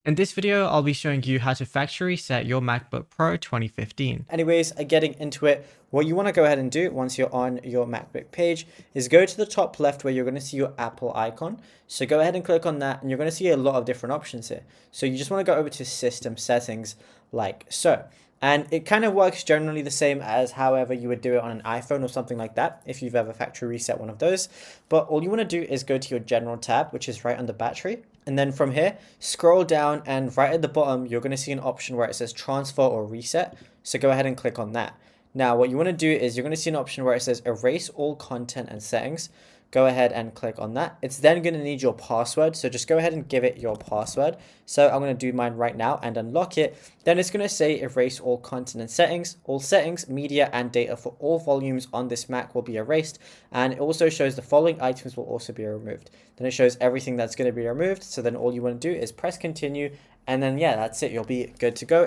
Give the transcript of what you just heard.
In this video, I'll be showing you how to factory reset your MacBook Pro 2015. Anyways, getting into it, what you want to go ahead and do once you're on your MacBook page is go to the top left where you're going to see your Apple icon. So go ahead and click on that and you're going to see a lot of different options here. So you just want to go over to system settings like so. And it kind of works generally the same as however you would do it on an iPhone or something like that, if you've ever factory reset one of those. But all you want to do is go to your general tab, which is right under battery. And then from here, scroll down and right at the bottom, you're going to see an option where it says transfer or reset. So go ahead and click on that. Now, what you want to do is you're going to see an option where it says erase all content and settings. Go ahead and click on that. It's then going to need your password. So just go ahead and give it your password. So I'm going to do mine right now and unlock it. Then it's going to say erase all content and settings. All settings, media, and data for all volumes on this Mac will be erased. And it also shows the following items will also be removed. Then it shows everything that's going to be removed. So then all you want to do is press continue. And then, yeah, that's it. You'll be good to go.